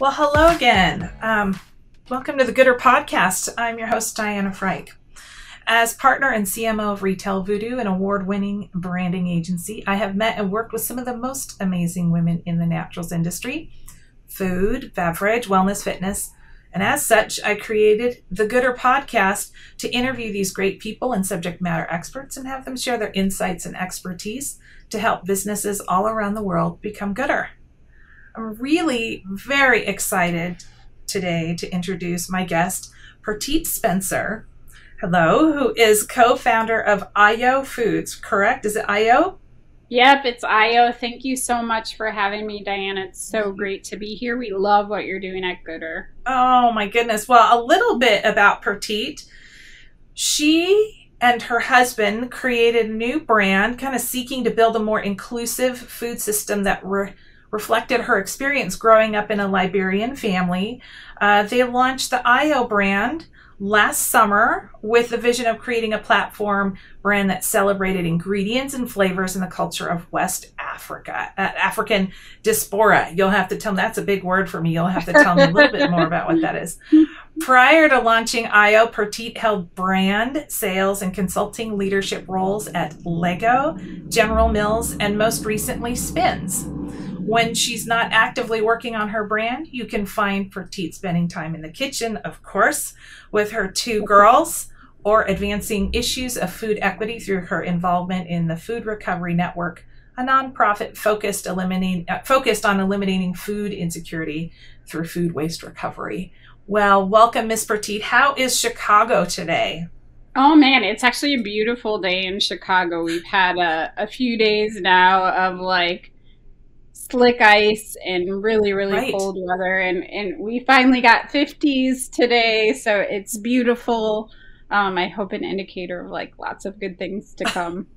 Well, hello again. Welcome to the Gooder Podcast. I'm your host, Diana Freich. As partner and CMO of Retail Voodoo, an award-winning branding agency, I have met and worked with some of the most amazing women in the naturals industry, food, beverage, wellness, fitness. And as such, I created the Gooder Podcast to interview these great people and subject matter experts and have them share their insights and expertise to help businesses all around the world become gooder. I'm really very excited today to introduce my guest, Perteet Spencer. Hello, who is co-founder of AYO Foods, correct? Is it AYO? Yep, it's AYO. Thank you so much for having me, Diana. It's so great to be here. We love what you're doing at Gooder. Oh my goodness. Well, a little bit about Perteet. She and her husband created a new brand, kind of seeking to build a more inclusive food system that reflected her experience growing up in a Liberian family. They launched the AYO brand last summer with the vision of creating a platform brand that celebrated ingredients and flavors in the culture of West Africa, African diaspora. You'll have to tell me, that's a big word for me. You'll have to tell me a little bit more about what that is. Prior to launching AYO, Perteet held brand, sales, and consulting leadership roles at Lego, General Mills, and most recently Spins. When she's not actively working on her brand, you can find Perteet spending time in the kitchen, of course, with her two girls, or advancing issues of food equity through her involvement in the Food Recovery Network, a nonprofit focused on eliminating food insecurity through food waste recovery. Well, welcome, Miss Perteet. How is Chicago today? Oh man, it's actually a beautiful day in Chicago. We've had a few days now of like slick ice and really Right. cold weather, and we finally got 50s today, so it's beautiful. I hope an indicator of like lots of good things to come.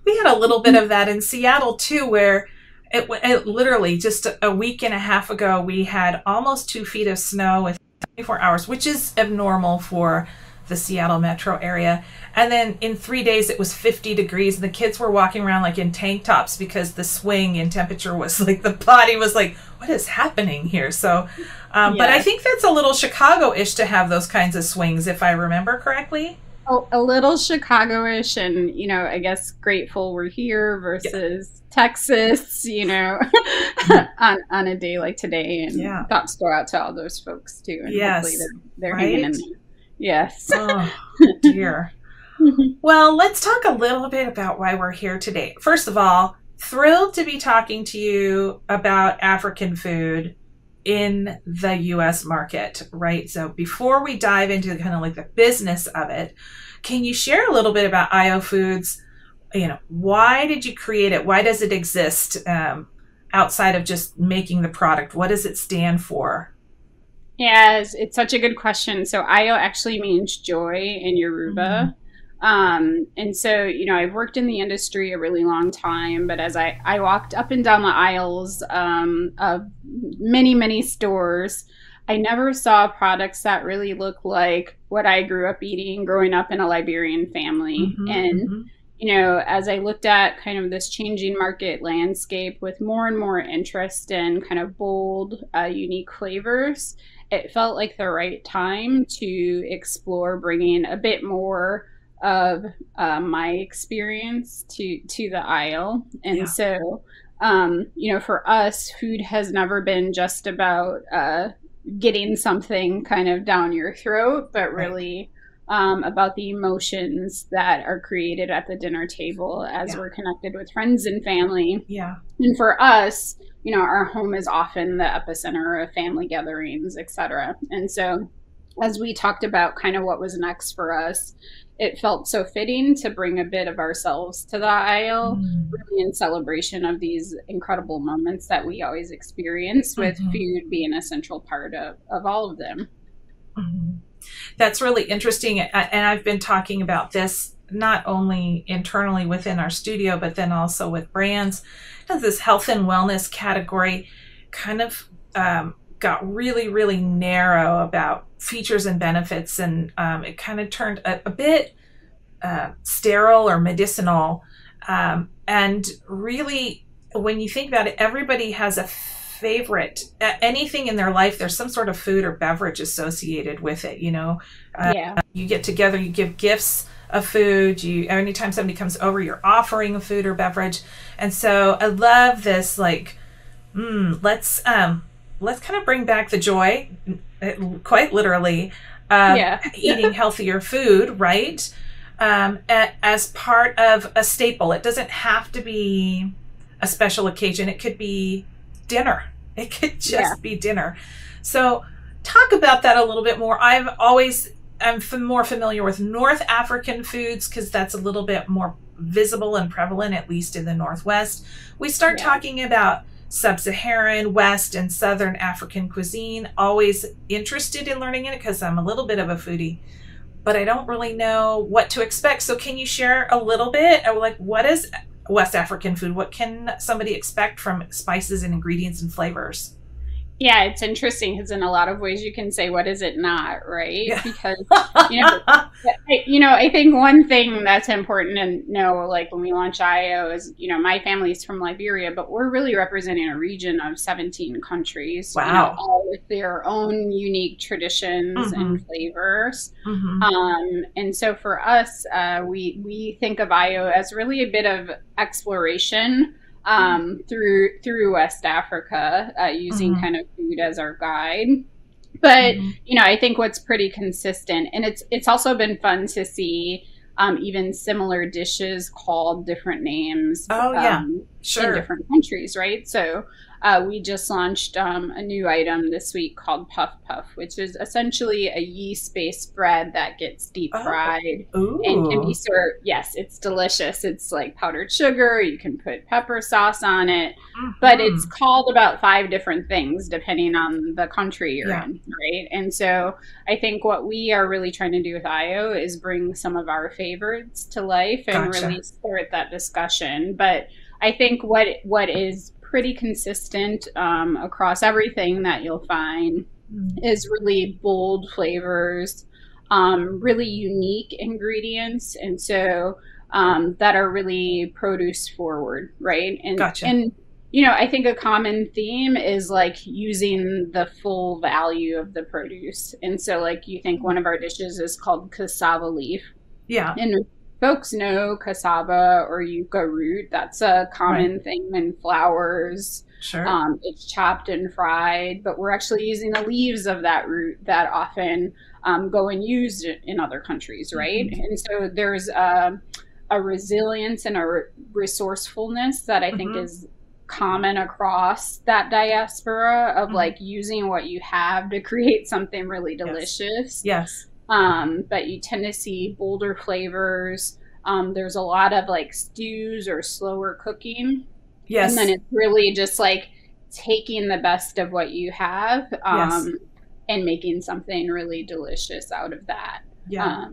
We had a little bit of that in Seattle too, where it literally just a week and a half ago, we had almost 2 feet of snow within 24 hours, which is abnormal for the Seattle metro area. And then in 3 days, it was 50 degrees and the kids were walking around like in tank tops because the swing in temperature was like, the body was like, what is happening here? So, but I think that's a little Chicago-ish to have those kinds of swings, if I remember correctly. Oh, a little Chicago-ish, and I guess grateful we're here versus Texas, on a day like today, and thoughts go out to all those folks too, and hopefully they're hanging in there. Yes. Oh dear. Well, let's talk a little bit about why we're here today. First of all, thrilled to be talking to you about African food in the U.S. market, right? So before we dive into kind of like the business of it, can you share a little bit about AYO Foods? Why did you create it? Why does it exist outside of just making the product? What does it stand for? Yeah, it's such a good question. So AYO actually means joy in Yoruba. And so, I've worked in the industry a really long time, but as I walked up and down the aisles of many stores, I never saw products that really look like what I grew up eating growing up in a Liberian family. As I looked at kind of this changing market landscape with more and more interest in kind of bold, unique flavors, it felt like the right time to explore bringing a bit more of my experience to the aisle. And so, for us, food has never been just about getting something kind of down your throat, but really about the emotions that are created at the dinner table as we're connected with friends and family. And for us, our home is often the epicenter of family gatherings, etc. And so as we talked about kind of what was next for us, it felt so fitting to bring a bit of ourselves to the aisle, really in celebration of these incredible moments that we always experience, with food being a central part of all of them. That's really interesting. And I've been talking about this not only internally within our studio, but then also with brands. This health and wellness category kind of got really narrow about features and benefits, and it kind of turned a bit sterile or medicinal. And really, when you think about it, everybody has a favorite, anything in their life, there's some sort of food or beverage associated with it, you know. Yeah. You get together, you give gifts of food. Anytime somebody comes over, you're offering a food or beverage. And so I love this, like, let's kind of bring back the joy, quite literally, eating healthier food, right? As part of a staple. It doesn't have to be a special occasion. It could be dinner. It could just be dinner. So talk about that a little bit more. I'm more familiar with North African foods because that's a little bit more visible and prevalent, at least in the Northwest. We start talking about Sub-Saharan, West, and Southern African cuisine. Always interested in learning it because I'm a little bit of a foodie, but I don't really know what to expect. So can you share a little bit of, like, what is West African food? What can somebody expect from spices and ingredients and flavors? Yeah, it's interesting because in a lot of ways you can say, what is it not, right? Yeah. Because, I think one thing that's important to know, like when we launch AYO is, my family's from Liberia, but we're really representing a region of 17 countries. Wow. All with their own unique traditions and flavors. And so for us, we think of AYO as really a bit of exploration through West Africa, using kind of food as our guide. But, I think what's pretty consistent, and it's also been fun to see even similar dishes called different names in different countries, right? So we just launched a new item this week called Puff Puff, which is essentially a yeast-based bread that gets deep fried and can be served. Yes, it's delicious. It's like powdered sugar. You can put pepper sauce on it, but it's called about 5 different things depending on the country you're in, right? And so I think what we are really trying to do with AYO is bring some of our favorites to life and really start that discussion. But I think what is pretty consistent across everything that you'll find is really bold flavors, really unique ingredients, and so that are really produce forward, right? And and I think a common theme is like using the full value of the produce. And so like you think one of our dishes is called cassava leaf. Yeah. And folks know cassava or yucca root. That's a common thing in flours. Sure. It's chopped and fried, but we're actually using the leaves of that root that often go unused in other countries, right? And so there's a resilience and a resourcefulness that I think is common across that diaspora of like using what you have to create something really delicious. Yes. But you tend to see bolder flavors. There's a lot of like stews or slower cooking. Yes. And then it's really just like taking the best of what you have and making something really delicious out of that. Yeah.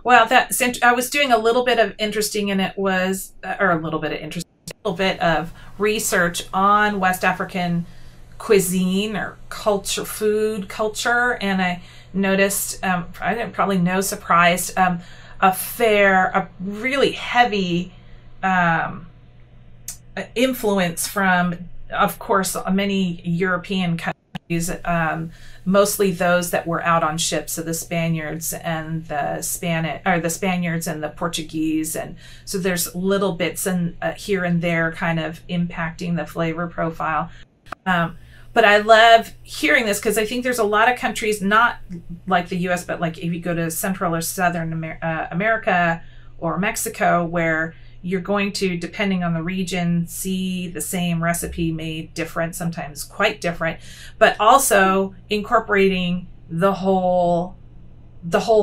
Well, I was doing a little bit of interesting, and it was, or a little bit of research on West African cuisine or culture, food culture, and I noticed, probably no surprise, a really heavy influence from, of course, many European countries, mostly those that were out on ships, so the Spaniards and the Spaniards and the Portuguese, and so there's little bits here and there kind of impacting the flavor profile. But I love hearing this because I think there's a lot of countries, not like the U.S., but like if you go to Central or Southern America or Mexico, where you're going to, depending on the region, see the same recipe made different, sometimes quite different, but also incorporating the whole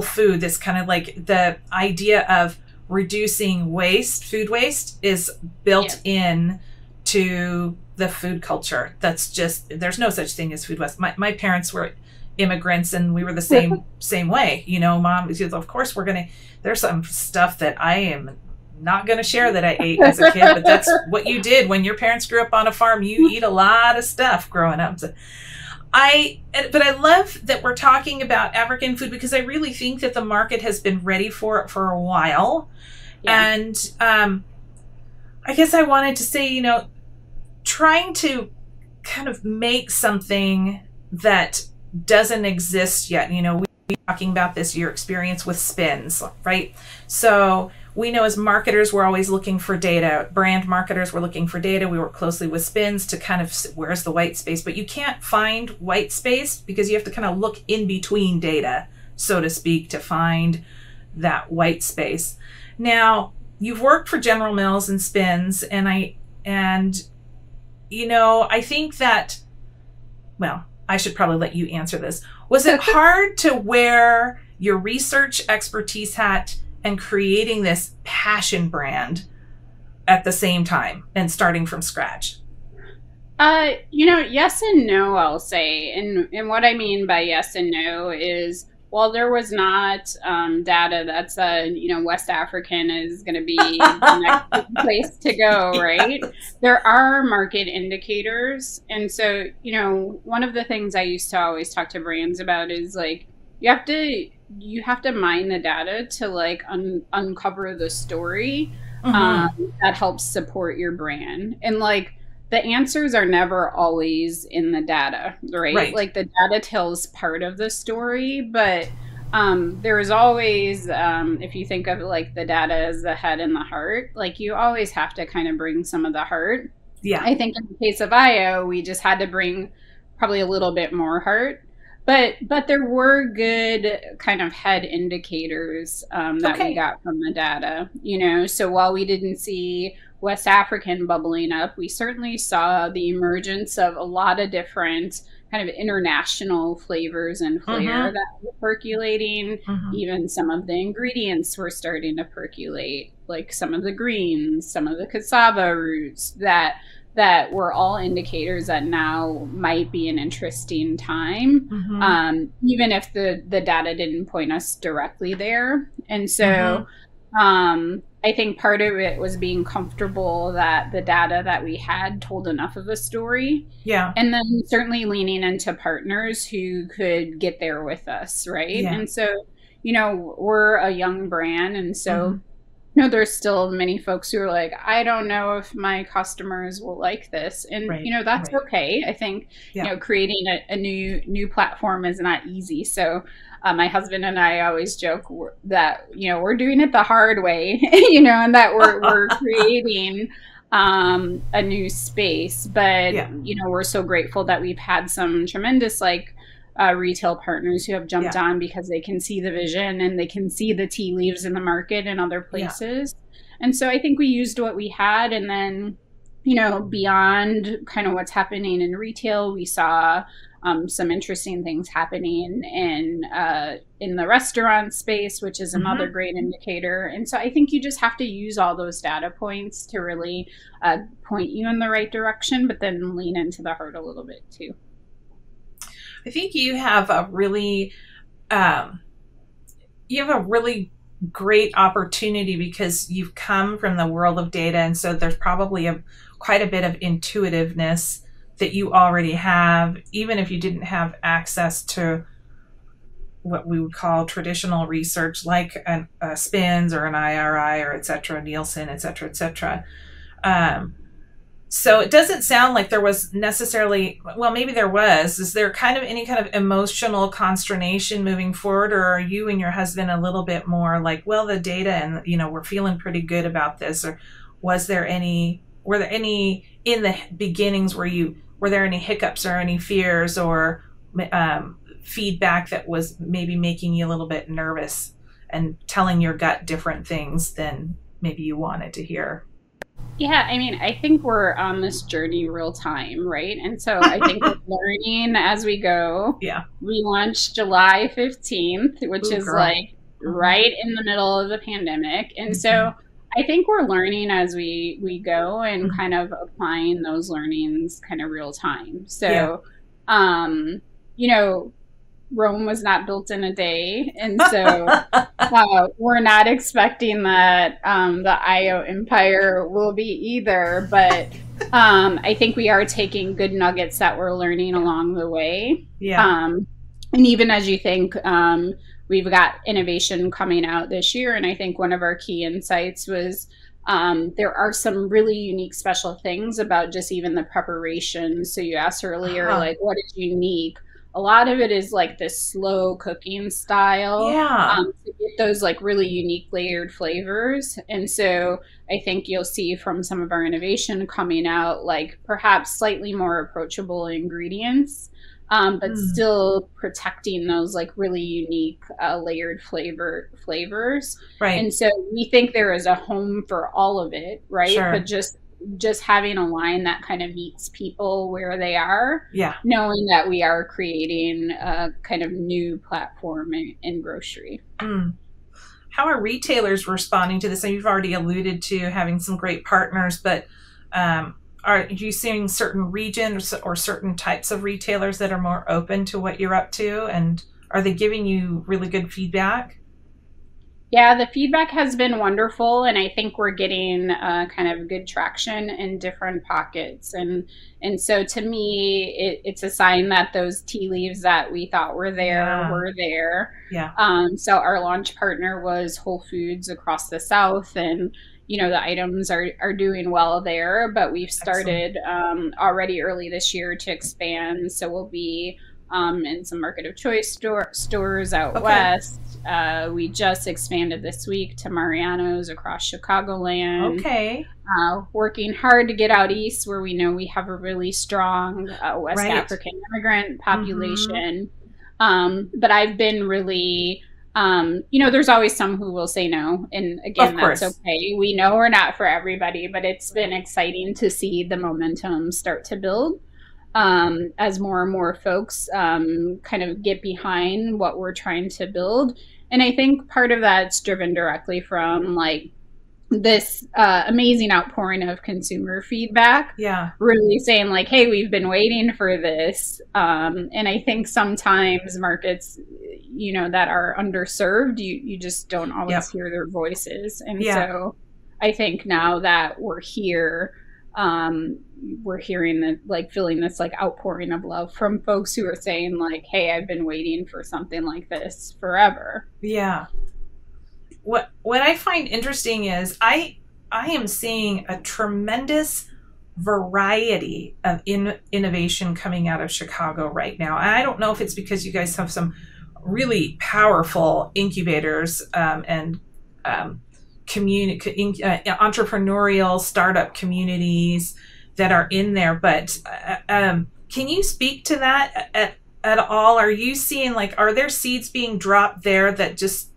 food. This kind of like the idea of reducing waste, food waste, is built in to the food culture. That's just, there's no such thing as food waste. My parents were immigrants and we were the same way, Mom, of course there's some stuff that I am not going to share that I ate as a kid, but that's what you did when your parents grew up on a farm. You eat a lot of stuff growing up. So but I love that we're talking about African food because I really think that the market has been ready for it for a while. And I guess I wanted to say, trying to kind of make something that doesn't exist yet. You know, we were talking about this, your experience with spins, right? So we know as marketers, we're always looking for data. Brand marketers, we're looking for data. We work closely with spins to kind of, where's the white space? But you can't find white space because you have to kind of look in between data, so to speak, to find that white space. Now, you've worked for General Mills and spins, and you know, I think that, well, I should probably let you answer this. Was it hard to wear your research expertise hat and creating this passion brand at the same time and starting from scratch? You know, yes and no, I'll say. And what I mean by yes and no is, while there was not data that said, you know, West African is going to be the next place to go, right? There are market indicators. And so, you know, one of the things I used to always talk to brands about is like, you have to mine the data to like uncover the story that helps support your brand. And like, the answers are never always in the data, right? Like the data tells part of the story, but there is always, if you think of like the data as the head and the heart, like you always have to kind of bring some of the heart. Yeah. I think in the case of AYO, we just had to bring probably a little bit more heart. But there were good kind of head indicators that we got from the data, you know. So while we didn't see West African bubbling up, we certainly saw the emergence of a lot of different kind of international flavors and flair that were percolating. Even some of the ingredients were starting to percolate, like some of the greens, some of the cassava roots that were all indicators that now might be an interesting time, even if the data didn't point us directly there. And so I think part of it was being comfortable that the data that we had told enough of a story. Yeah. And then certainly leaning into partners who could get there with us, right? Yeah. And so, you know, we're a young brand, and so you know, there's still many folks who are like, I don't know if my customers will like this. And, you know, that's okay. I think, you know, creating a new platform is not easy. So my husband and I always joke that, you know, we're doing it the hard way, you know, and that we're creating a new space. But, you know, we're so grateful that we've had some tremendous, like, retail partners who have jumped on because they can see the vision and they can see the tea leaves in the market and other places. And so I think we used what we had, and then, you know, beyond kind of what's happening in retail, we saw some interesting things happening in the restaurant space, which is another great indicator. And so I think you just have to use all those data points to really point you in the right direction, but then lean into the heart a little bit too. I think you have a really great opportunity because you've come from the world of data, and so there's probably quite a bit of intuitiveness that you already have, even if you didn't have access to what we would call traditional research, like a SPINS or an IRI or et cetera, Nielsen, et cetera, et cetera. So it doesn't sound like there was necessarily, well, maybe there was. Is there kind of any kind of emotional consternation moving forward, or are you and your husband a little bit more like, well, the data and, you know, we're feeling pretty good about this? Or were there any in the beginnings were there any hiccups or any fears or feedback that was maybe making you a little bit nervous and telling your gut different things than maybe you wanted to hear? Yeah, I mean, I think we're on this journey real time, right? And so I think we're learning as we go. Yeah. We launched July 15th, which is like right in the middle of the pandemic. And so I think we're learning as we go and kind of applying those learnings kind of real time. So, you know, Rome was not built in a day. And so we're not expecting that the AYO empire will be either. But I think we are taking good nuggets that we're learning along the way. Yeah. And even as you think, we've got innovation coming out this year. And I think one of our key insights was There are some really unique special things about just even the preparation. So you asked earlier, like, what is unique? A lot of it is like this slow cooking style, to get those like really unique layered flavors. And so I think you'll see from some of our innovation coming out, like perhaps slightly more approachable ingredients, but still protecting those like really unique layered flavors. Right. And so we think there is a home for all of it, right? Sure. But just having a line that kind of meets people where they are, knowing that we are creating a kind of new platform in grocery. How are retailers responding to this? And you've already alluded to having some great partners, but are you seeing certain regions or certain types of retailers that are more open to what you're up to? And are they giving you really good feedback? Yeah, the feedback has been wonderful, and I think we're getting kind of good traction in different pockets. And so to me, it's a sign that those tea leaves that we thought were there were there. So our launch partner was Whole Foods across the South, and you know, the items are doing well there, but we've started already early this year to expand. So we'll be in some Market of Choice stores out west. We just expanded this week to Mariano's across Chicagoland. Working hard to get out east, where we know we have a really strong West African immigrant population. But I've been really... you know, there's always some who will say no. And again, that's okay. We know we're not for everybody, but it's been exciting to see the momentum start to build as more and more folks kind of get behind what we're trying to build. And I think part of that's driven directly from like this amazing outpouring of consumer feedback. Really saying like, hey, we've been waiting for this. And I think sometimes markets, you know, that are underserved, you just don't always hear their voices. And so I think now that we're here, we're hearing that, like, feeling this like outpouring of love from folks who are saying like, hey, I've been waiting for something like this forever. What I find interesting is I am seeing a tremendous variety of innovation coming out of Chicago right now. And I don't know if it's because you guys have some really powerful incubators and entrepreneurial startup communities that are in there. But can you speak to that at all? Are you seeing, like, are there seeds being dropped there that just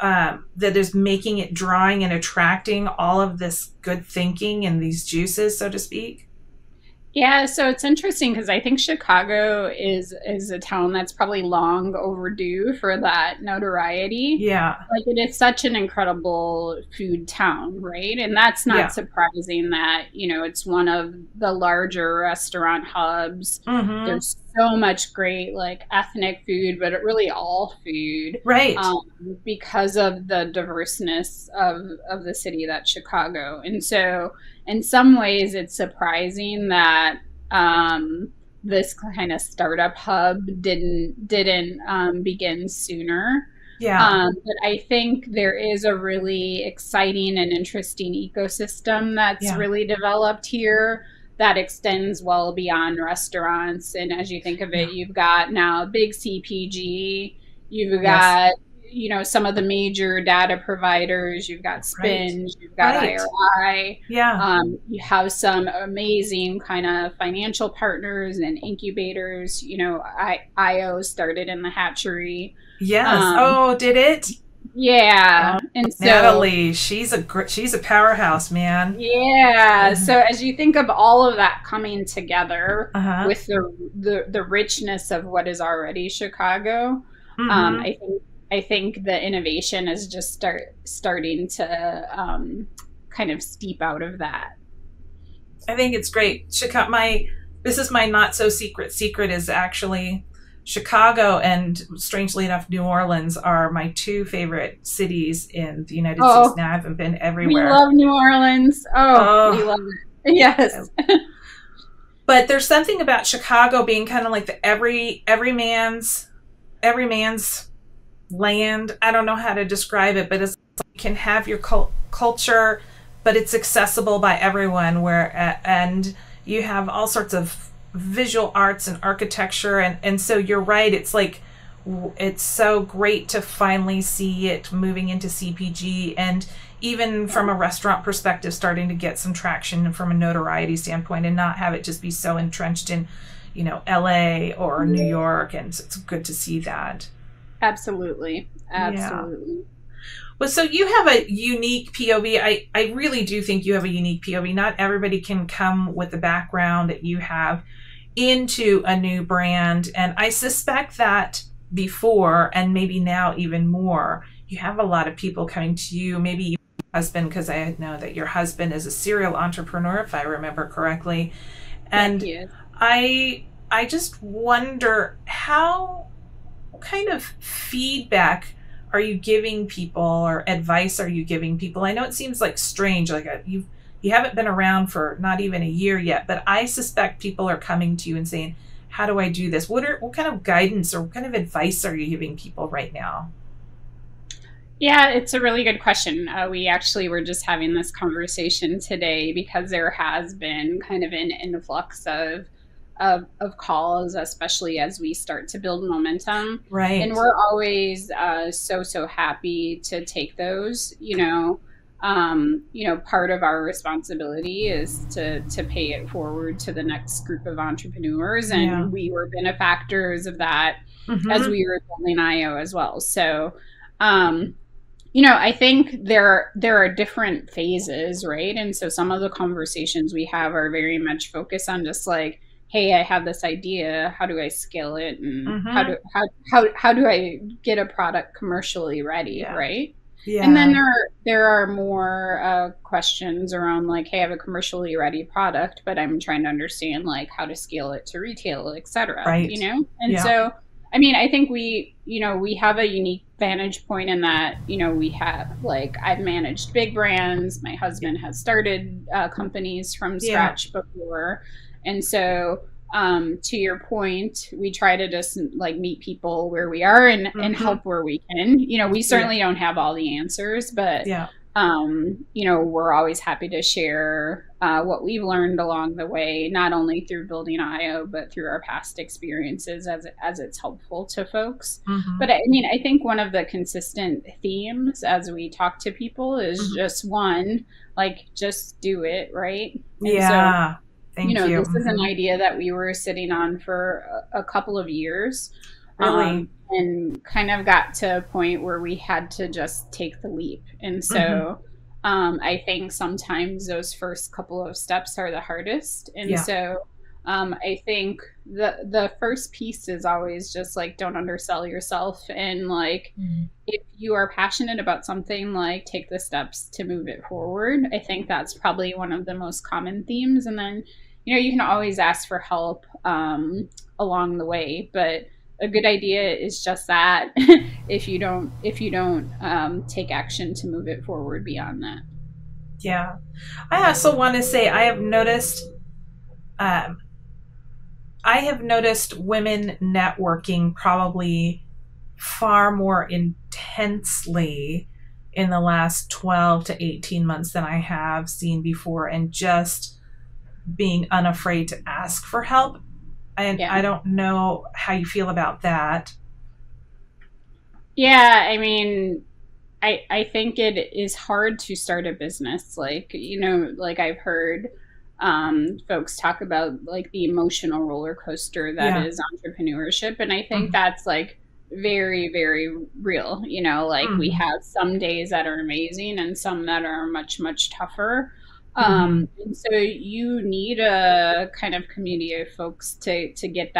that is making it, drawing and attracting all of this good thinking and these juices, so to speak? Yeah, so it's interesting because I think Chicago is a town that's probably long overdue for that notoriety. Like, it is such an incredible food town, right? And that's not surprising that, you know, it's one of the larger restaurant hubs. There's so much great, like, ethnic food, but really all food. Because of the diverseness of the city that's Chicago. And so in some ways it's surprising that this kind of startup hub didn't begin sooner. But I think there is a really exciting and interesting ecosystem that's really developed here that extends well beyond restaurants. And as you think of it, you've got now big CPG, you've got you know, some of the major data providers, you've got Spinge, you've got IRI. You have some amazing kind of financial partners and incubators. You know, AYO started in the hatchery. Oh, did it? And so Natalie, she's a powerhouse, man. So as you think of all of that coming together with the richness of what is already Chicago, I think the innovation is just starting to kind of steep out of that. I think it's great. This is my not so secret is actually Chicago and, strangely enough, New Orleans are my two favorite cities in the United States. Now I haven't been everywhere. We love New Orleans. We love it. Yes. But there's something about Chicago being kind of like the every man's land. I don't know how to describe it, but it's like you can have your culture, but it's accessible by everyone, and you have all sorts of visual arts and architecture, and so you're right, it's like it's so great to finally see it moving into CPG, and even from a restaurant perspective starting to get some traction from a notoriety standpoint, and not have it just be so entrenched in, you know, LA or New York. And so it's good to see that. Absolutely. Yeah. Well, so you have a unique POV. I really do think you have a unique POV. Not everybody can come with the background that you have into a new brand. And I suspect that before, and maybe now even more, you have a lot of people coming to you, maybe your husband, because I know that your husband is a serial entrepreneur, if I remember correctly. And I just wonder, how kind of feedback are you giving people, or advice are you giving people? I know it seems like strange, like you haven't been around for not even a year yet, but I suspect people are coming to you and saying, how do I do this? What kind of guidance or what kind of advice are you giving people right now? Yeah, it's a really good question. We actually were just having this conversation today, because there has been kind of an influx of calls, especially as we start to build momentum. Right. And we're always so happy to take those. Part of our responsibility is to pay it forward to the next group of entrepreneurs, and we were benefactors of that as we were building AYO as well. So I think there are different phases, right? And so some of the conversations we have are very much focused on just like, hey, I have this idea. How do I scale it? And how do I get a product commercially ready, right? Yeah. And then there are more questions around like, hey, I have a commercially ready product, but I'm trying to understand like how to scale it to retail, et cetera. Right. And so, I mean, I think we have a unique vantage point in that, we have, like, I've managed big brands. My husband has started companies from scratch before. And so, to your point, we try to just like meet people where we are and help where we can. We certainly don't have all the answers, but we're always happy to share what we've learned along the way, not only through building AYO, but through our past experiences as it's helpful to folks. But I mean, I think one of the consistent themes as we talk to people is just one, like, just do it, right? And so, Thank you. This is an idea that we were sitting on for a couple of years. Really? And kind of got to a point where we had to just take the leap. And so I think sometimes those first couple of steps are the hardest. And so I think the first piece is always just like, don't undersell yourself. And like, if you are passionate about something, like, take the steps to move it forward. I think that's probably one of the most common themes. And then, you can always ask for help along the way, but a good idea is just that if you don't take action to move it forward beyond that. Yeah. I also want to say I have noticed women networking probably far more intensely in the last 12 to 18 months than I have seen before, and just being unafraid to ask for help. And I don't know how you feel about that. Yeah, I mean, I think it is hard to start a business. Like, like I've heard folks talk about like the emotional roller coaster that is entrepreneurship. And I think that's like very, very real. Like we have some days that are amazing and some that are much, much tougher. And so you need a kind of community of folks to get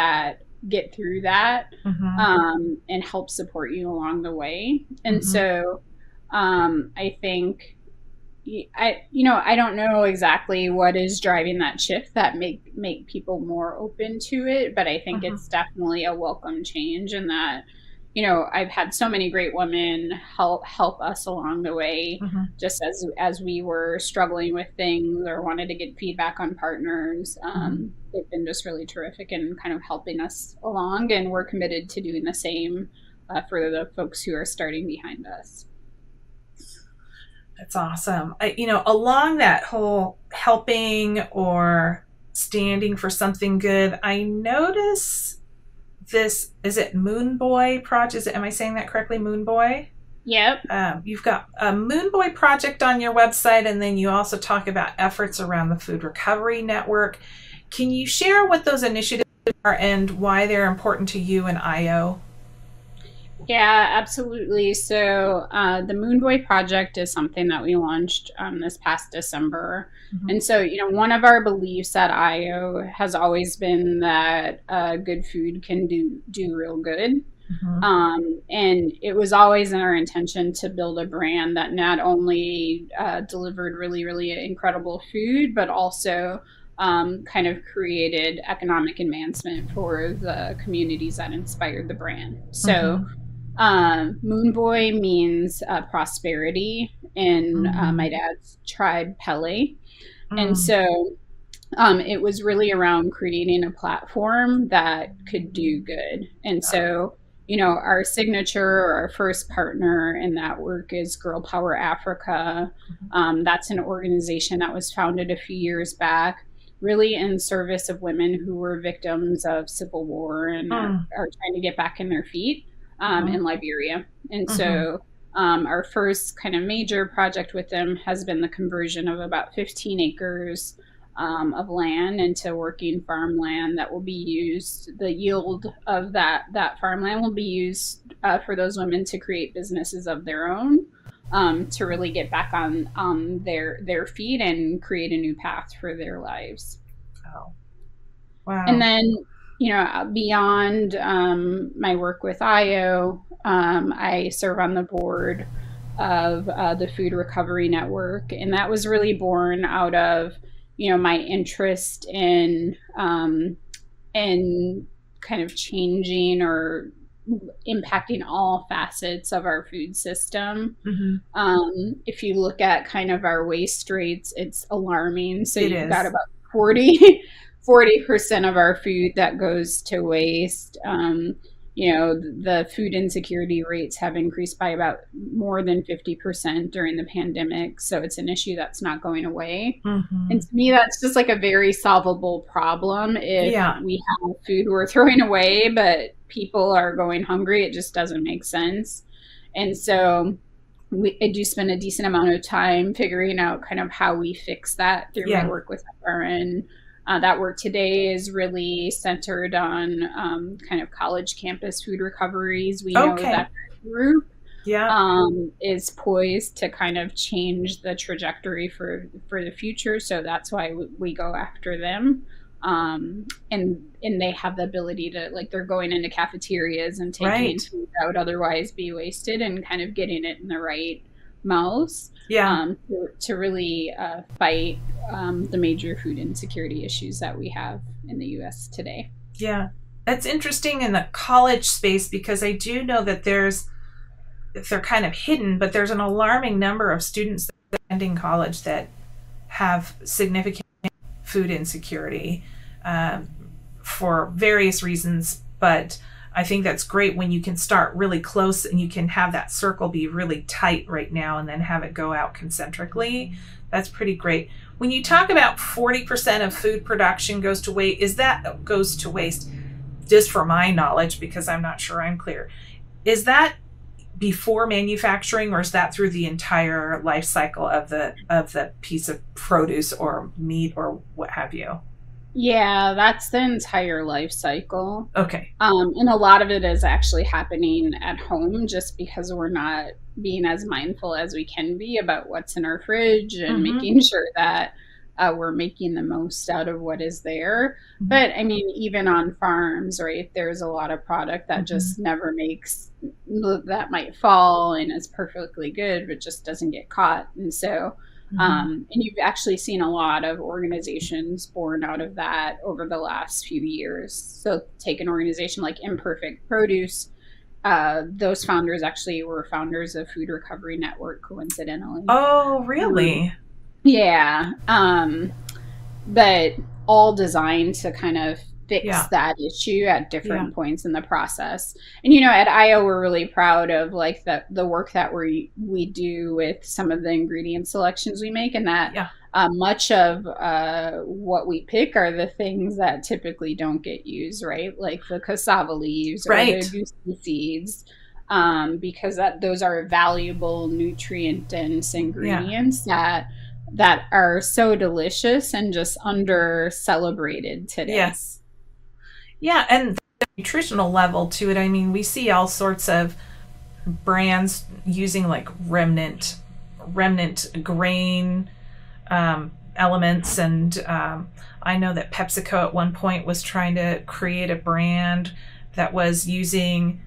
through that, and help support you along the way. And so, I think, I don't know exactly what is driving that shift that make people more open to it, but I think it's definitely a welcome change, in that, I've had so many great women help us along the way, just as we were struggling with things or wanted to get feedback on partners. They've been just really terrific in kind of helping us along, and we're committed to doing the same for the folks who are starting behind us. That's awesome. Along that whole helping or standing for something good, I notice this, is it Moonboi project? Am I saying that correctly? Moonboi? Yep. You've got a Moonboi project on your website, and then you also talk about efforts around the Food Recovery Network. Can you share what those initiatives are and why they're important to you and AYO? Yeah, absolutely. So the Moonboi project is something that we launched this past December. Mm-hmm. And so, one of our beliefs at AYO has always been that good food can do real good. Mm-hmm. And it was always our intention to build a brand that not only delivered really, really incredible food, but also kind of created economic advancement for the communities that inspired the brand. So mm-hmm. Moonboi means prosperity in my dad's tribe, Pele. And so it was really around creating a platform that could do good. And so, our signature, or our first partner in that work is Girl Power Africa. That's an organization that was founded a few years back, really in service of women who were victims of civil war and are trying to get back in their feet. In Liberia. And so our first kind of major project with them has been the conversion of about 15 acres of land into working farmland that will be used. The yield of that farmland will be used for those women to create businesses of their own, to really get back on their feet and create a new path for their lives. Oh, wow. And then beyond my work with AYO, I serve on the board of the Food Recovery Network, and that was really born out of my interest in kind of changing or impacting all facets of our food system. Mm-hmm. If you look at kind of our waste rates, it's alarming. So you've got about 40% of our food that goes to waste. The food insecurity rates have increased by about more than 50% during the pandemic. So it's an issue that's not going away. Mm-hmm. And to me, that's just like a very solvable problem. If we have food we're throwing away, but people are going hungry, it just doesn't make sense. And so I do spend a decent amount of time figuring out kind of how we fix that through my work with FRN. That work today is really centered on kind of college campus food recoveries. We know that group is poised to kind of change the trajectory for the future. So that's why we go after them. And they have the ability to, like, they're going into cafeterias and taking food that would otherwise be wasted and kind of getting it in the right mouths. To really fight the major food insecurity issues that we have in the U.S. today. Yeah, that's interesting in the college space, because I do know that they're kind of hidden, but there's an alarming number of students that are attending college that have significant food insecurity for various reasons. But I think that's great when you can start really close and you can have that circle be really tight right now and then have it go out concentrically. That's pretty great. When you talk about 40% of food production goes to waste, just for my knowledge, because I'm not sure I'm clear, is that before manufacturing, or is that through the entire life cycle of the piece of produce or meat or what have you? Yeah, that's the entire life cycle. Okay. And a lot of it is actually happening at home, just because we're not being as mindful as we can be about what's in our fridge and making sure that we're making the most out of what is there. But I mean, even on farms, right, there's a lot of product that just never makes, that might fall and is perfectly good, but just doesn't get caught. And so and you've actually seen a lot of organizations born out of that over the last few years. So take an organization like Imperfect Produce. Those founders actually were founders of Food Recovery Network, coincidentally. Oh, really? Yeah. But all designed to kind of fix that issue at different points in the process. And, you know, at AYO, we're really proud of like the work that we do with some of the ingredient selections we make, and that much of what we pick are the things that typically don't get used, right? Like the cassava leaves or the goosey seeds, because those are valuable nutrient-dense ingredients that are so delicious and just under celebrated today. Yes. Yeah, and the nutritional level to it, I mean, we see all sorts of brands using like remnant grain elements, and I know that PepsiCo at one point was trying to create a brand that was using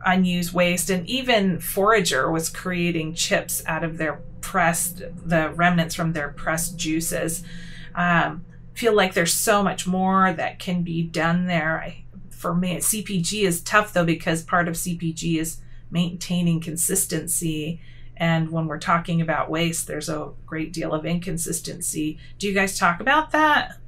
unused waste, and even Forager was creating chips out of the remnants from their pressed juices. Feel like there's so much more that can be done there. For me, CPG is tough though, because part of CPG is maintaining consistency. And when we're talking about waste, there's a great deal of inconsistency. Do you guys talk about that?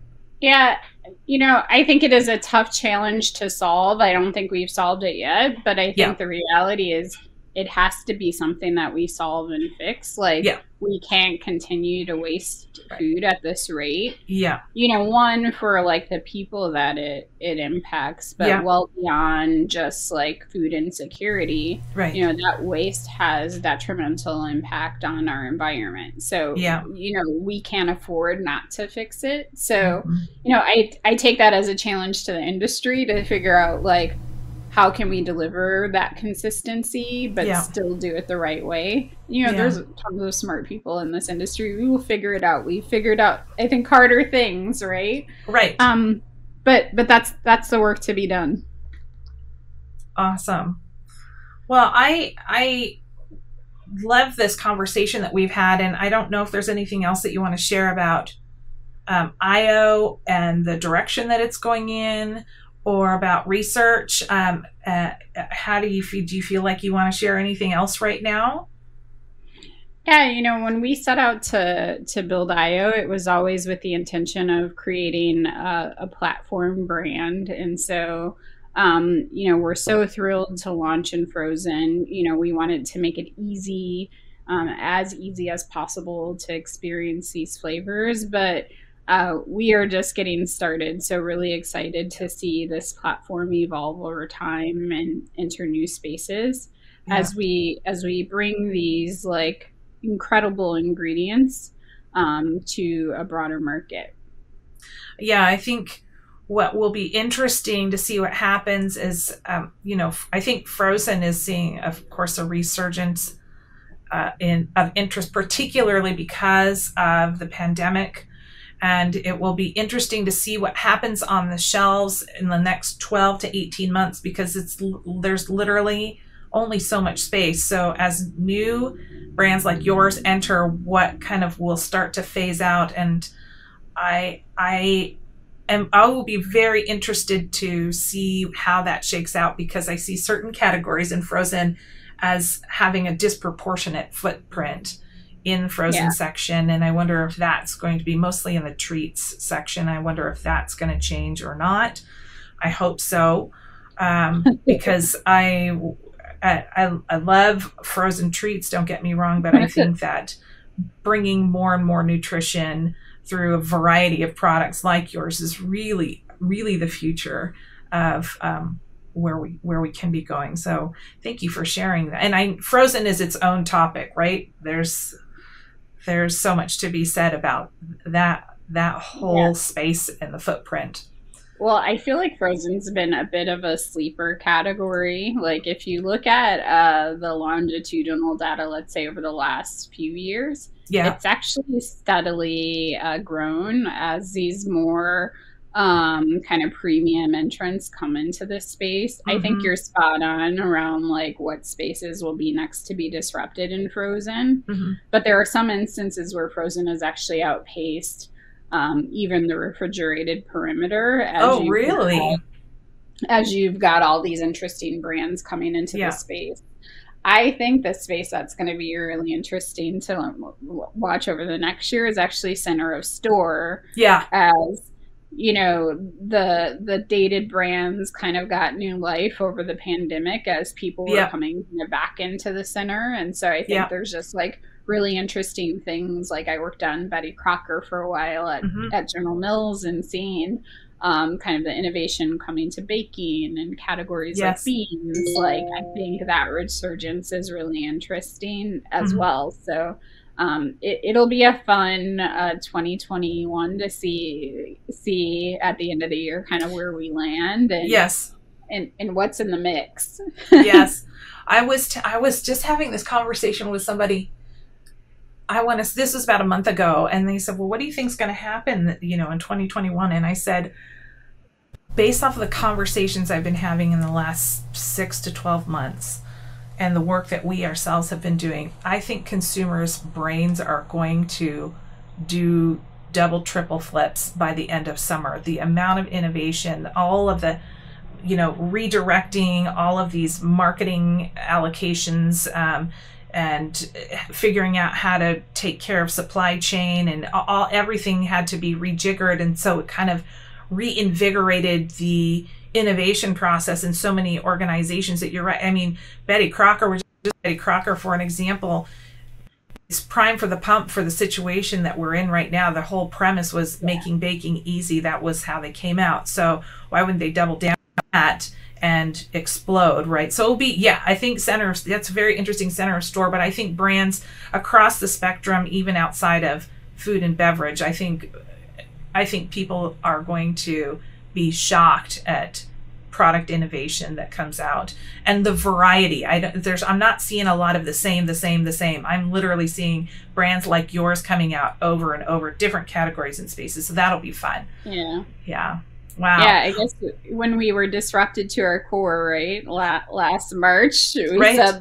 Yeah, you know, I think it is a tough challenge to solve. I don't think we've solved it yet, but I think the reality is it has to be something that we solve and fix. Like, we can't continue to waste food at this rate. Yeah. You know, one, for like the people that it impacts, but well beyond just like food insecurity, you know, that waste has detrimental impact on our environment. So, you know, we can't afford not to fix it. So, you know, I take that as a challenge to the industry to figure out like, how can we deliver that consistency, but still do it the right way? You know, there's tons of smart people in this industry. We will figure it out. We figured out, I think, harder things, right? Right. But that's the work to be done. Awesome. Well, I love this conversation that we've had, and I don't know if there's anything else that you want to share about AYO and the direction that it's going in, or about research. How do you feel like you want to share anything else right now? Yeah, you know, when we set out to build AYO, it was always with the intention of creating a platform brand. And so, you know, we're so thrilled to launch in frozen. You know, we wanted to make it easy, as easy as possible to experience these flavors, but we are just getting started, so really excited to see this platform evolve over time and enter new spaces as we bring these like incredible ingredients to a broader market. Yeah, I think what will be interesting to see what happens is, you know, I think frozen is seeing, of course, a resurgence of interest, particularly because of the pandemic. And it will be interesting to see what happens on the shelves in the next 12 to 18 months, because there's literally only so much space. So as new brands like yours enter, what kind of will start to phase out? And I will be very interested to see how that shakes out, because I see certain categories in frozen as having a disproportionate footprint in the frozen section, and I wonder if that's going to be mostly in the treats section. I wonder if that's going to change or not. I hope so, because I love frozen treats, don't get me wrong, but I think that bringing more and more nutrition through a variety of products like yours is really, really the future of where we can be going. So thank you for sharing that. And frozen is its own topic, right? There's so much to be said about that whole space and the footprint. Well, I feel like frozen's been a bit of a sleeper category. Like if you look at the longitudinal data, let's say over the last few years, it's actually steadily grown as these more kind of premium entrants come into this space. I think you're spot on around like what spaces will be next to be disrupted in frozen. But there are some instances where frozen has actually outpaced even the refrigerated perimeter. As you've got all these interesting brands coming into the space. I think the space that's going to be really interesting to watch over the next year is actually center of store. As you know, the dated brands kind of got new life over the pandemic as people were Yeah. coming back into the center. And so I think Yeah. there's just like really interesting things. Like I worked on Betty Crocker for a while Hmm. at General Mills and seeing kind of the innovation coming to baking and categories like Yes. beans. Like I think that resurgence is really interesting as Hmm. well. So it'll be a fun 2021 to see at the end of the year kind of where we land Yes. and what's in the mix. Yes. I was just having this conversation with somebody. This was about a month ago, and they said, well, what do you think is going to happen, in 2021? And I said, based off of the conversations I've been having in the last 6 to 12 months and the work that we ourselves have been doing, I think consumers' brains are going to do double, triple flips by the end of summer. The amount of innovation, all of the, redirecting all of these marketing allocations, and figuring out how to take care of supply chain, and everything had to be rejiggered. And so it kind of reinvigorated the innovation process in so many organizations that you're right. I mean, Betty Crocker, for an example, is prime for the pump for the situation that we're in right now. The whole premise was making baking easy. That was how they came out. So why wouldn't they double down on that and explode, right? So it'll be, I think that's a very interesting center of store, but I think brands across the spectrum, even outside of food and beverage, I think people are going to be shocked at product innovation that comes out and the variety. I'm not seeing a lot of the same. I'm literally seeing brands like yours coming out over and over, different categories and spaces. So that'll be fun. Yeah. Wow. Yeah, I guess when we were disrupted to our core, right, last March, we said,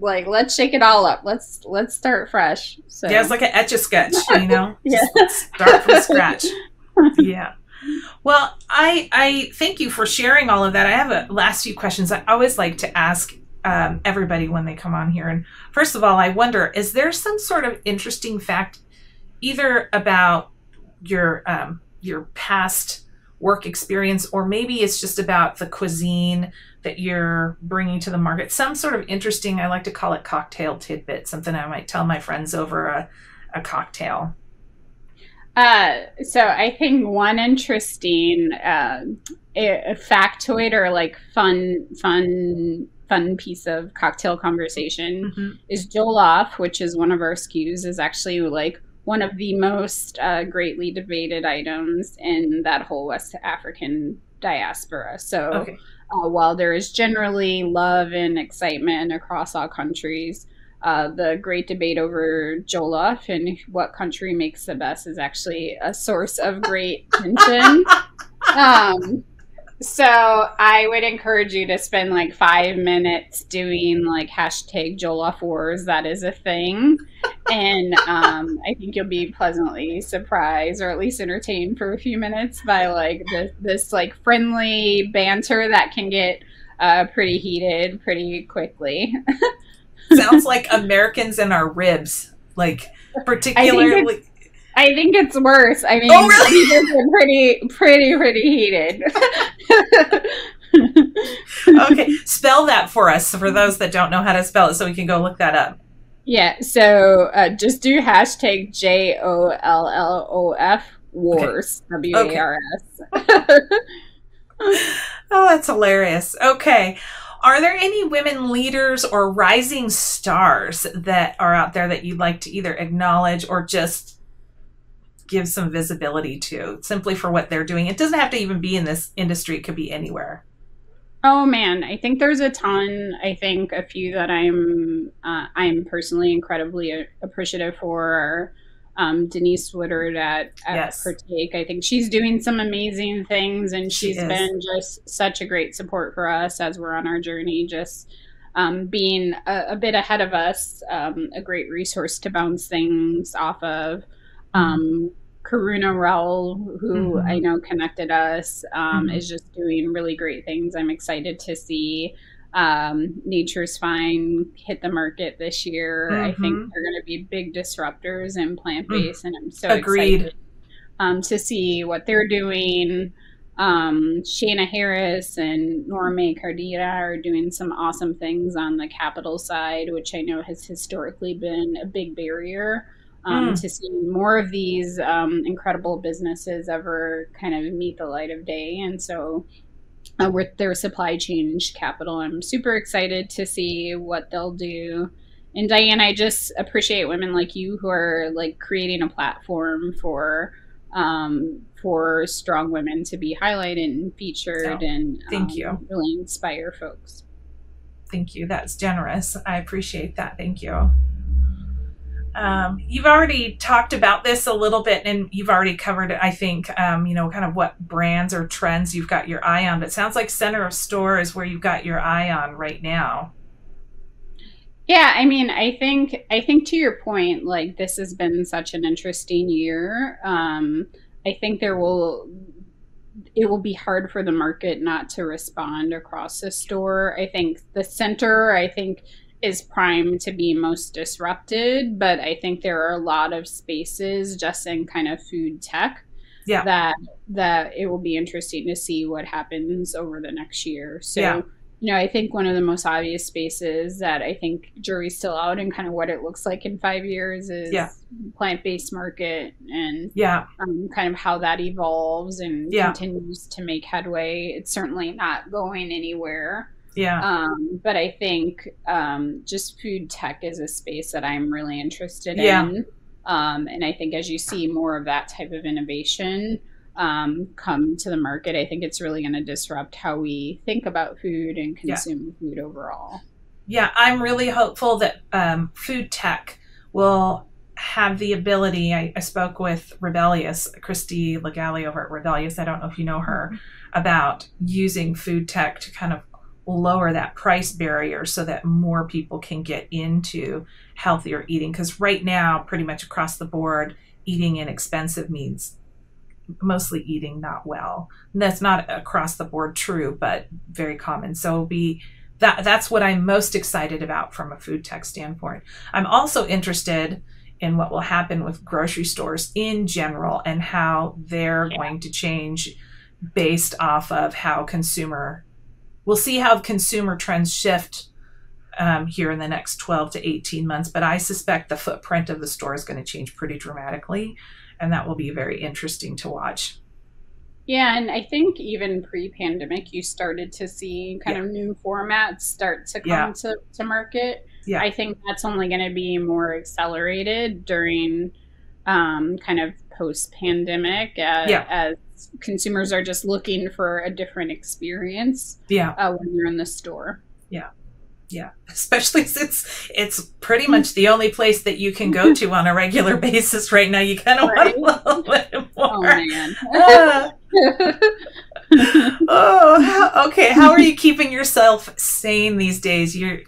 like, let's shake it all up. Let's start fresh. So yeah, it's like an Etch-a-Sketch, Yeah. Just start from scratch. Yeah. Well, I thank you for sharing all of that. I have a last few questions I always like to ask everybody when they come on here. And first of all, I wonder, is there some sort of interesting fact either about your past work experience, or maybe it's just about the cuisine that you're bringing to the market, some sort of interesting, I like to call it cocktail tidbit, something I might tell my friends over a cocktail? So I think one interesting a factoid or like fun piece of cocktail conversation is Jollof, which is one of our SKUs, is actually like one of the most greatly debated items in that whole West African diaspora. So while there is generally love and excitement across all countries, the great debate over jollof and what country makes the best is actually a source of great tension. So I would encourage you to spend like 5 minutes doing like hashtag Jollof Wars. That is a thing. And I think you'll be pleasantly surprised, or at least entertained for a few minutes by like this like friendly banter that can get pretty heated pretty quickly. Sounds like Americans and our ribs, like particularly. I think it's worse. I mean, really? These are pretty heated. Okay, spell that for us, for those that don't know how to spell it, so we can go look that up. Yeah, so just do hashtag JOLLOF Wars, WARS. Oh, that's hilarious. Okay. Are there any women leaders or rising stars that are out there that you'd like to either acknowledge or just give some visibility to, simply for what they're doing? It doesn't have to even be in this industry. It could be anywhere. Oh man, I think there's a ton. I think a few that I'm personally incredibly appreciative for are Denise Woodard at Perteet. I think she's doing some amazing things, and she's been just such a great support for us as we're on our journey, just being a bit ahead of us, a great resource to bounce things off of. Karuna Rowell, who I know connected us, is just doing really great things. I'm excited to see Nature's Fine hit the market this year. I think they're going to be big disruptors in plant-based, and I'm so excited to see what they're doing. Shayna Harris and Norma Cardita are doing some awesome things on the capital side, which I know has historically been a big barrier to see more of these incredible businesses ever kind of meet the light of day. And so with their supply chain capital, I'm super excited to see what they'll do. And Diane, I just appreciate women like you who are like creating a platform for strong women to be highlighted and featured, and thank you. Really inspire folks. Thank you. That's generous. I appreciate that. Thank you. You've already talked about this a little bit, and you've already covered it, I think, you know, kind of what brands or trends you've got your eye on. But it sounds like center of store is where you've got your eye on right now. Yeah, I mean, I think to your point, like this has been such an interesting year. I think it will be hard for the market not to respond across the store. I think the center, is primed to be most disrupted, but I think there are a lot of spaces just in kind of food tech that it will be interesting to see what happens over the next year. So you know, I think one of the most obvious spaces that I think jury's still out and kind of what it looks like in 5 years is plant-based market, and kind of how that evolves and continues to make headway. It's certainly not going anywhere. But I think just food tech is a space that I'm really interested in. And I think as you see more of that type of innovation come to the market, I think it's really going to disrupt how we think about food and consume food overall. Yeah, I'm really hopeful that food tech will have the ability. I spoke with Rebellious, Christy Legali over at Rebellious, I don't know if you know her, about using food tech to kind of lower that price barrier so that more people can get into healthier eating. Because right now, pretty much across the board, eating inexpensive means mostly eating not well. And that's not across the board true, but very common. So that's what I'm most excited about from a food tech standpoint. I'm also interested in what will happen with grocery stores in general and how they're going to change based off of how we'll see how consumer trends shift here in the next 12 to 18 months. But I suspect the footprint of the store is going to change pretty dramatically. And that will be very interesting to watch. Yeah, and I think even pre-pandemic, you started to see kind of new formats start to come to market. I think that's only going to be more accelerated during kind of post-pandemic as consumers are just looking for a different experience when you're in the store. Yeah, especially since it's pretty much the only place that you can go to on a regular basis right now. You kind of want a little bit more. Oh man. Okay. How are you keeping yourself sane these days? You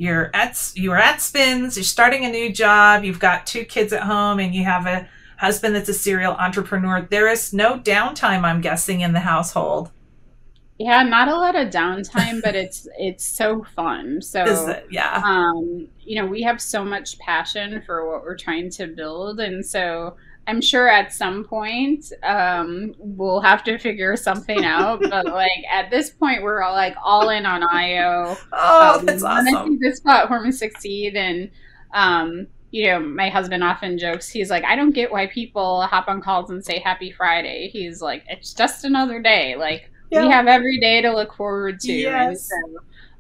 were at Spins. You're starting a new job. You've got 2 kids at home, and you have a husband that's a serial entrepreneur. There is no downtime, I'm guessing, in the household. Yeah, not a lot of downtime, but it's so fun. So, you know, we have so much passion for what we're trying to build. And so I'm sure at some point we'll have to figure something out. But like at this point, we're all in on AYO. Oh, that's awesome. I see this platform succeed. And, you know, my husband often jokes, he's like, I don't get why people hop on calls and say happy Friday. He's like, it's just another day. Like, we have every day to look forward to. Yes. And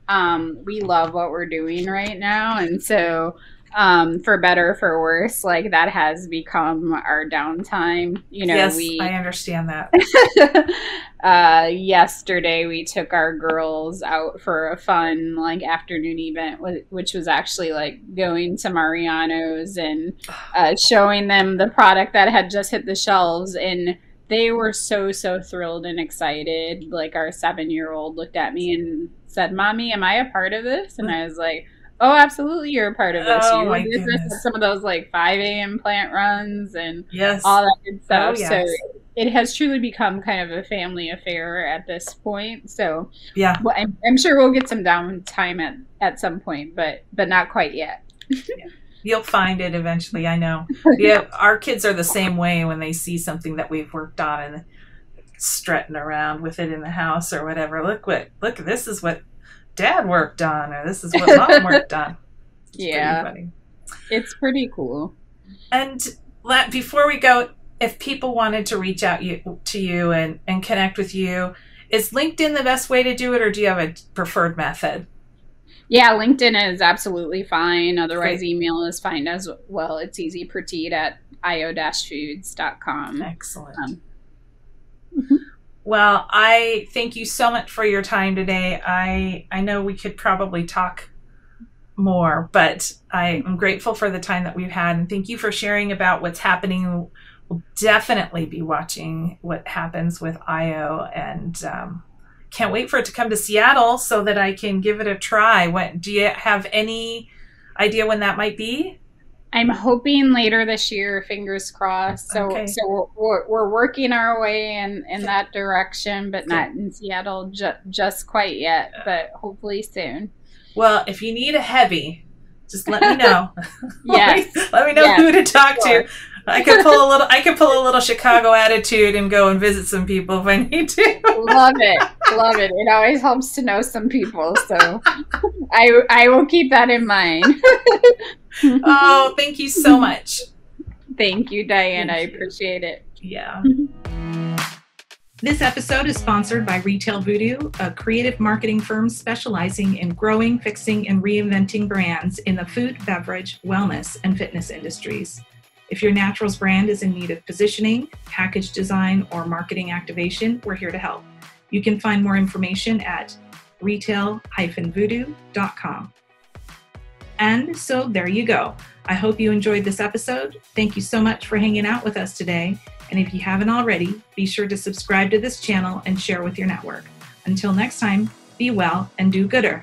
so we love what we're doing right now. And so for better or for worse, like that has become our downtime. You know, yes, I understand that. Yesterday we took our girls out for a fun like afternoon event, which was actually like going to Mariano's and showing them the product that had just hit the shelves, and they were so thrilled and excited. Like our 7-year-old looked at me and said, "Mommy, am I a part of this?" And I was like, "Oh, absolutely, you're a part of this. Oh, you my did this at some of those like 5 a.m. plant runs and yes. all that good stuff." Oh, yes. So it has truly become kind of a family affair at this point. So yeah, well, I'm sure we'll get some downtime at some point, but not quite yet. You'll find it eventually, I know. Yeah, our kids are the same way when they see something that we've worked on and strutting around with it in the house or whatever. Look, this is what Dad worked on, or this is what Mom worked on. Yeah. Funny. It's pretty cool. And before we go, if people wanted to reach out to you and connect with you, is LinkedIn the best way to do it, or do you have a preferred method? Yeah, LinkedIn is absolutely fine. Otherwise, email is fine as well. It's easy. Perteet at AYO-Foods.com. Excellent. Well, I thank you so much for your time today. I know we could probably talk more, but I am grateful for the time that we've had, and thank you for sharing about what's happening. We'll definitely be watching what happens with AYO, and can't wait for it to come to Seattle so that I can give it a try. Do you have any idea when that might be? I'm hoping later this year, fingers crossed. So, okay. So we're working our way in that direction, but not in Seattle just quite yet, but hopefully soon. Well, if you need a heavy, just let me know. Yes. Let me know who to talk to. I could pull a little Chicago attitude and go and visit some people if I need to. Love it. It always helps to know some people, so I will keep that in mind. Oh, thank you so much. Thank you, Diane. I appreciate it. Yeah. This episode is sponsored by Retail Voodoo, a creative marketing firm specializing in growing, fixing, and reinventing brands in the food, beverage, wellness, and fitness industries. If your naturals brand is in need of positioning, package design, or marketing activation, we're here to help. You can find more information at retail-voodoo.com. And so there you go. I hope you enjoyed this episode. Thank you so much for hanging out with us today. And if you haven't already, be sure to subscribe to this channel and share with your network. Until next time, be well and do gooder.